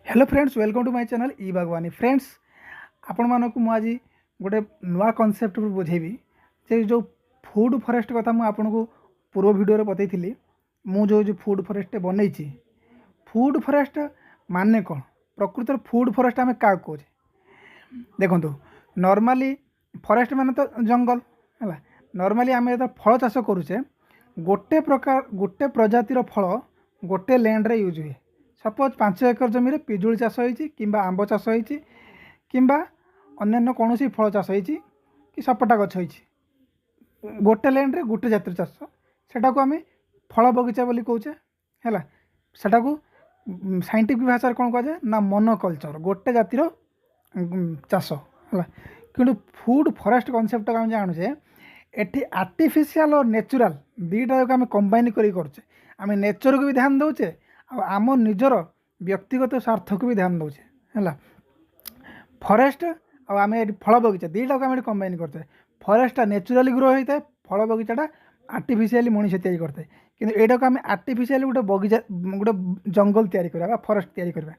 Hello friends, welcome to my channel ई बागवानी। Friends, आपण मानक मु आज गोटे नुआ कॉन्सेप्ट बुझेबी जे जो फूड फॉरेस्ट कथा मु आपन को पूर्व वीडियो बतई मु जो फूड फॉरेस्ट बनई फूड फॉरेस्ट माने कौन प्रकृत फूड फॉरेस्ट आम क्या कहे देखो नॉर्मली फॉरेस्ट माने तो जंगल है। नॉर्मली आम जो फल चाष करुचे गोटे प्रजातिर फल गोटे लैंड रे यूज हुए। सपोज 5 एकर जमी रे पिजुली चाष होती कि आंब चाष होती कि अन्य कौन फल चाष होती कि सपटा गछ होती गोटे लैंड रे गोटे जातिर चाष सेटा को आम फल बगीचा बोली कौचे है। सेटा को साइंटिफिक भाषा कौन कहुए ना मोनोकल्चर गोटे जातिर चाष है। कि फूड फॉरेस्ट कॉन्सेप्ट आम जानूचे एटी आर्टिफिशियल और नेचुरल दुईटा को आम कंबाइन करचे। आम नेचर को भी ध्यान दौचे आम निजर व्यक्तिगत स्वार्थ को भी ध्यान दौचे है। फॉरेस्ट आम फल बगीचा दुईटा को आम कंबाइन करते। फॉरेस्टा नेचुराली ग्रो होता है, फल बगीचाटा आर्टिफिशियली मनीष तैयारी करते हैं। किंतु एटा को आम आर्टिफिशियली गोटे बगीचा गोटे जंगल तैयारी करवा फॉरेस्ट तैयारी करवा।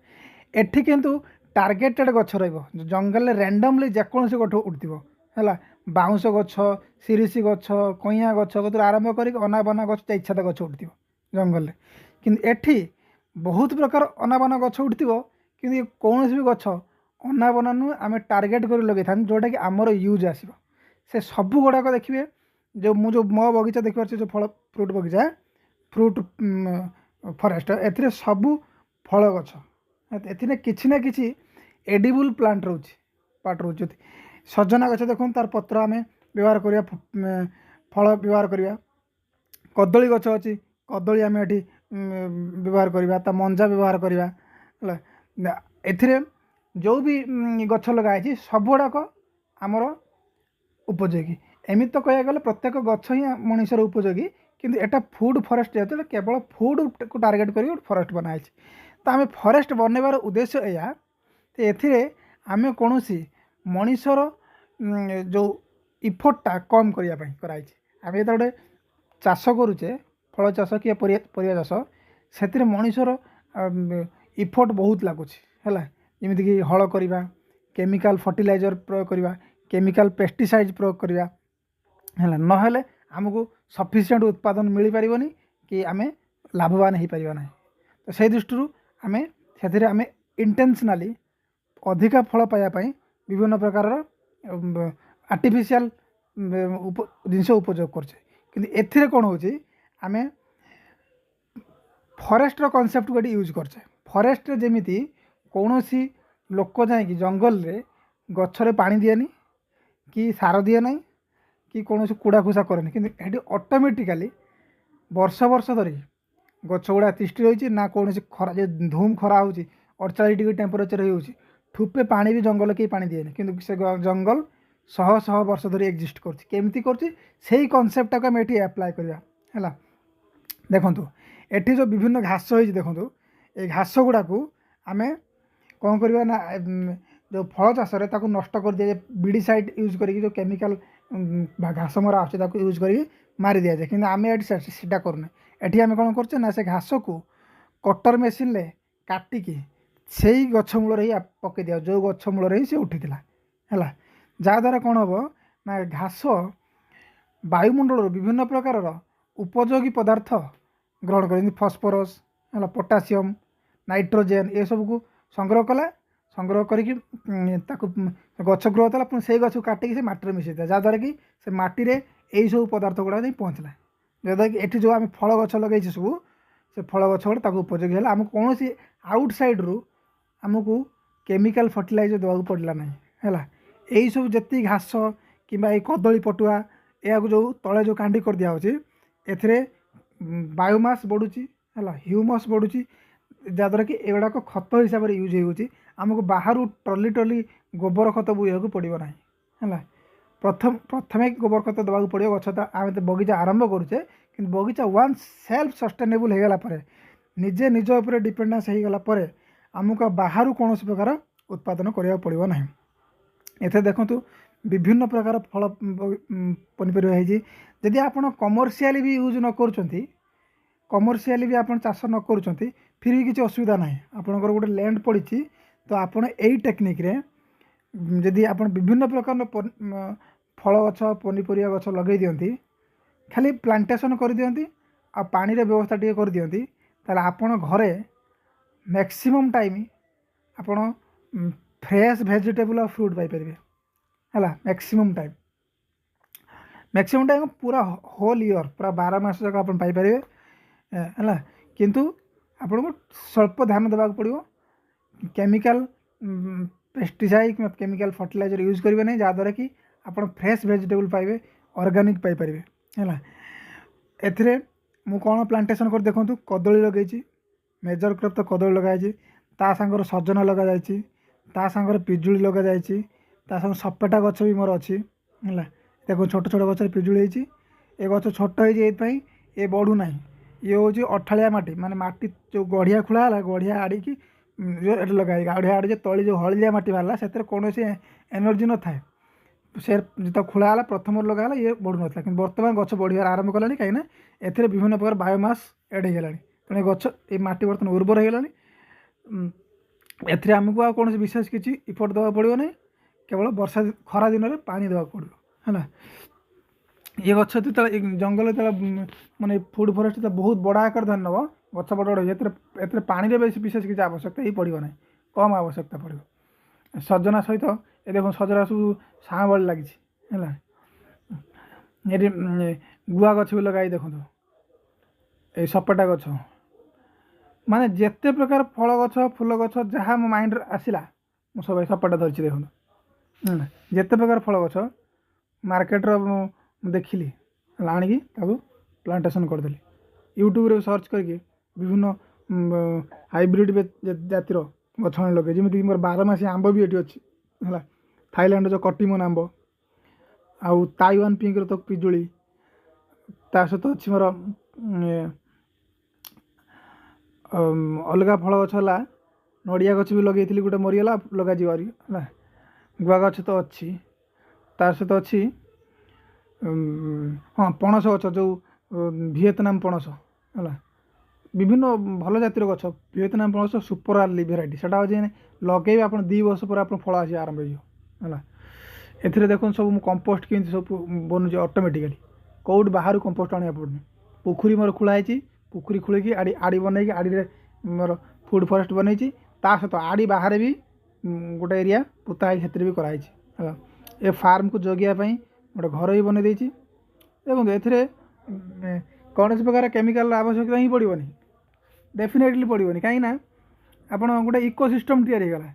एठी किंतु टार्गेटेड गछ रहिबो जंगल रैंडमली जेकोसी गछ उठथिबो है। बाउंस गछ, सिरिसी गछ, कइया गछ कतु आरंभ करी अनाबना गछ इच्छा गछ उठथिबो जंगल। किंतु एठी बहुत प्रकार अनाबना गछ उठथिबो किंतु कौन भी गछ अनाबना नु आम टार्गेट कर लगे था जोटा कि आमर यूज आसो से सब गुड़ाक देखिए। जो मो बगीचा देखिए जो फल फ्रूट बगीचा फ्रूट फॉरेस्ट ए सबू फल गछ ए किसी ना कि एडिबल प्लांट रोचे पार्ट रोचे। सजना गछ देखो तार पत्र आम व्यवहार करवा, फल व्यवहार करवा। कदली गछ अच्छी कदली आम एटी व्यवहार करवा, ता मंजा व्यवहार करवा। एथिरे जो भी गछ लगाई सब गुड़ाक आमर उपयोगी। एमती तो कह गले प्रत्येक गछ ही मनुष्यर उपयोगी किंतु एटा फूड फॉरेस्ट जेहेतु केवल फूड को टार्गेट कर फॉरेस्ट बनाई। तो आम फॉरेस्ट बनवार उद्देश्य या एथिरे आम कौन मनुष्यर जो इफोर्टा कम करने कराई। आम जो गोटे चाष करुचे फल चाष कि परिया चाष से मनुष्यर इफोर्ट बहुत लगुच है। जमीक हल करवा, केमिकल फर्टिलाइजर प्रयोग करवा, केमिकल पेस्टिसाइड प्रयोग करवा है। नहेले आमको सफिशिएंट उत्पादन मिल पारनी कि आम लाभवान हो पार ना। तो से दृष्टि आम से आम इंटेंशनली अधिका फल पाइबापी विभिन्न प्रकार आर्टिफिशियल जिनस उपयोग करछे। किंतु एथिरे कौन होची आम फॉरेस्ट कॉन्सेप्ट को यूज करछे। फॉरेस्ट जेमिति कौन सी लोक जाकि जंगल रे गछरे पानी दिएनी कि सार दिए ना कि कौन कूड़ा खुसा कैनि कि ऑटोमेटिकली वर्ष वर्ष धरी गछ गुड़ा तिष्टि रही ना कौन खरा जो धूम खरा हो 48 डिग्री टेम्परेचर हो ठुपे पानी भी जंगल कहीं पानी दिएनि किंतु से जंगल शह शह वर्ष धरी एक्जिस्ट करमती कर कनसेप्टा को आम ये एप्लाय करवा है। देखु एठी जो विभिन्न घास हो देखो ये घास गुड़ा को आम कौन करवा ना जो फल चाष नष्ट कर दिया जाए विडिसाइड यूज करी जो केमिकल घास मरा आस यूज कर मारी दि जाए। कि आम ये करूना एटी आम कौन करचे ना से घास को कटर मेसीन ले काटिकी से ही गछ मूल ही पकई दिया जो गछ मूल ही सी उठी है। जहाद्वारा कौन हम ना घास वायुमंडल विभिन्न प्रकार उपयोगी पदार्थ ग्रहण कर फस्फरस है, पोटासियम, नाइट्रोजेन ये सब को संग्रह कला। संग्रह करके गछ ग्रोथ है से गछ काटिकी से माटी मिसई दिया जहाद्वारा कि से माटी रे यही सब पदार्थ गुड़ा नहीं पहुँचला। जहाँद्वारा कि एटी जो आम फल गछ लगे सब से फल गछ गुड़ा उपयोगी है। आम कौन सी आउटसाइड रु आमको केमिकल फर्टिलाइजर देवाक पड़ला नहीं है। यही सब जी घास कि कदली पटुआ या जो तले जो कांडी कर दिया ए बायोमास बढ़ुची है, ह्यूमस बढ़ुची जहाद्वारा कि एगुड़ाक खत हिसाब से यूज होमको बाहर ट्रली ट्रली गोबर खत बुआ पड़ो ना है। प्रथम गोबर खत देवाक पड़ो गछ तो आम तो बगीचा आरंभ करुचे कि बगीचा वन्स सेल्फ सस्टेनेबल होगला निजे निज उपर डिपेंडेंस होगला आमको बाहर कौन प्रकार उत्पादन करा पड़ो ना। एथे देखो विभिन्न प्रकार फल पनीपरिया जदि आप कमर्शियाली भी यूज न करुँच कमर्शियाली भी आप चाष न करुँच फिर भी किसी असुविधा ना आपणकर गोटे लैंड पड़ी तो आपण यही टेक्निक्रे जदि आप विभिन्न प्रकार फल गछ पनीपरिया गछ लगे दिंती खाली प्लांटेशन कर दिंती आ पानी रे व्यवस्था टी कर दिंती ताले आपण घरे मैक्सिमम टाइम आपण फ्रेश वेजिटेबल और फ्रूट पाइपर है मैक्सिमम टाइम पूरा होल ईयर पूरा 12 मास जाक आप पाइपर है किंतु आपन को स्वल्प ध्यान देवाक पड़ो केमिकल पेस्टिसाइड कि केमिकल फर्टिलाइजर यूज करेंगे नहीं जहाँद्वारा कि आप फ्रेश वेजिटेबल पाइबे ऑर्गेनिक पाइपर है एथिरे मु कौन प्लांटेशन कर देखूँ कदली लगे मेजर क्रॉप तो कदली लगाई ता सांगर सजना लगा जाइए ता सांगर पिजुली लगा जाइए ता सांग सपेटा गछ भी मोर अच्छी है देखो छोट छोट गच पिजुली होती ए गच छोट हो ये बढ़ू ना ये हूँ अठालिया माटी माने माटी जो गढ़िया खोला है गढ़िया आड़ी की लगाई गढ़िया आड़ी तली जो हलदिया माटी बाहर से कौन एनर्जी न थाए से जो खोला है प्रथम लगाला ये बढ़ू ना कि बर्तमान गच बढ़िया आरंभ कला कहीं ए विभिन्न प्रकार बायोमास एड हो गला तेणु गच ये माटी बर्तमान उर्वर हो गला एमको आ कौन विशेष किसी इफोर्ट देवा पड़ो ना केवल वर्षा खरा दिन में पानी देवा पड़ो है ये गच जो जंगल जो माने फूड फॉरेस्ट बहुत बड़ा आकार धन नब गच बड़ बड़ पानी विशेष किसी आवश्यकता ही पड़ो ना कम आवश्यकता पड़ो सजना सहित ये देख सजना सब साँ बड़ी लगी ये गुआ गछ भी लगाई देखो ये सपेटा गछ माने जिते प्रकार फल गछ फूल गछ जहाँ मो माइंड आसला मु सब सपेटा धरची देखो जिते प्रकार फल गछ मार्केट देखिली आनिकी प्लांटेशन करदेली यूट्यूब रे सर्च करके विभिन्न हाइब्रिड जातिर गछ लगे जमीक मोर 12 मासी आंब भी ये अच्छी है थाईलैंड जो कटिमन आंब आउ ताइवान पिंक तो पिजुली ता सहित अच्छी मोर अलग फल गछ है नड़िया गछ भी लगे गोटे मरीगला लगे है गुआ गछ तो अच्छी तार सहित अच्छी हाँ पणस गछ जो वियतनाम पणस है विभिन्न भल जातिर गछ वियतनाम पणस सुपर आर्ली भेराइटी से लगे आप 2 वर्ष पर आप फल आस आरंभ है ए देखो सब कंपोस्ट कि सब बनूँ ऑटोमेटिकली कौट बाहर कंपोस्ट आने पड़नी पोखरी मोर खोलाई पोखरी खोलिकी आड़ी आड़ी बनई आड़ी मोर फूड फॉरेस्ट बनई सहित आड़ी बाहर भी गोटे एरिया पोता से भी कराई है ए फार्म को जगियापाई गोटे घर भी बनई देखो ए कौन प्रकार केमिकल आवश्यकता ही पड़ोनी डेफिनेटली पड़ोनी कहीं आप गोटे इकोसिस्टम तैयारीगला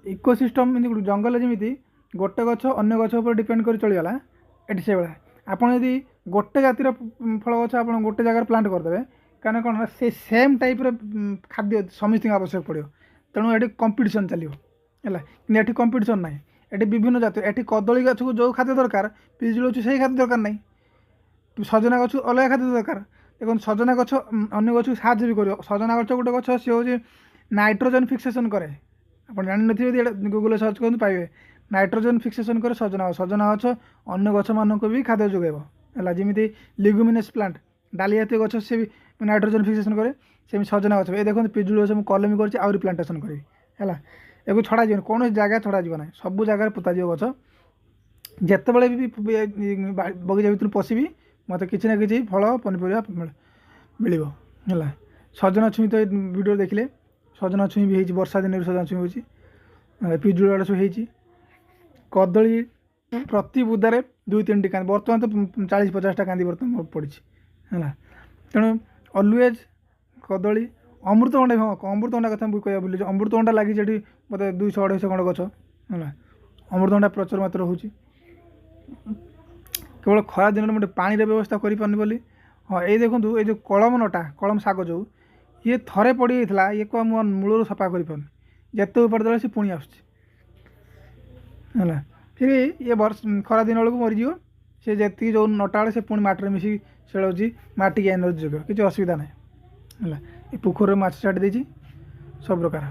इकोसिस्टम जंगल जमी गोटे गछ अन्य गछ पर डिपेंड कर चलीगला ये से भाया आपड़ यदि गोटे जातिर फल गछ आप गोटे जगह प्लांट करदे कारण कौन से सेम टाइप खाद्य समस्त आवश्यक पड़ो तेणु ये कंपिटिशन चलो है ये कंपिटिशन ना ये विभिन्न जाति ये कदली गछ को जो खाद्य दरकार पिजुली अच्छे से खाद्य दरकार ना सजना गछ अलग खाद्य दरकार देखो सजना गछ अन्य गछ साहय भी कर सजना गछ गोटे गछ सी हूँ नाइट्रोजन फिक्सेसन कै आप जान गूगल सर्च कर पाइबे नाइट्रोजन फिक्सेसन करे सजना गछ अन्य गछ मानक भी खाद्य जोगेब है जमी लिग्युमिनस प्लांट डाली जातीय गछ से भी नाइट्रोजन फिक्सेसन करे सेम सजना गछ ये देखो पिजुली गछ मुझे कलमी कर प्लांटेसन करी है या छड़ा जी कौन जगह छड़ा ना सब जगह पोता गछ जिते बड़े भी बगीचा भर पशिबी मत कि ना कि फल पनीपरिया मिल है सजना छुई तो वीडियो देखिले सजना छुई भी होती वर्षा दिन सजना छुई हो पिजुली गुड़ा सब होती कदली प्रति बुदारे 2-3टी कांदी बर्तमान तो 40-50टा कांदी बर्तमान पड़ी है तेणु अलवेज कदली अमृतभंडा हाँ अमृतभंडा कथा मुझे कह भूल अमृतभंडा लगी मत 200-250 खंड गछ है अमृतभंडा प्रचुर मात्रा हो केवल खरा दिन में पानी व्यवस्था करपारनी बोली हाँ ये देखो ये जो कलम नटा कलम शाग जो ये थरे पड़ी जाता ये को मूल सफा करपारनी जिते पड़देला सी पुणी आस फिर ये वर्ष खरा दिन बेलू मरीज से जी जो नटा से पुणी माटी मिसिक सेड़ी माटी एनर्जी जोग किसी असुविधा ना है पोखर माछ छाड़ी सब प्रकार।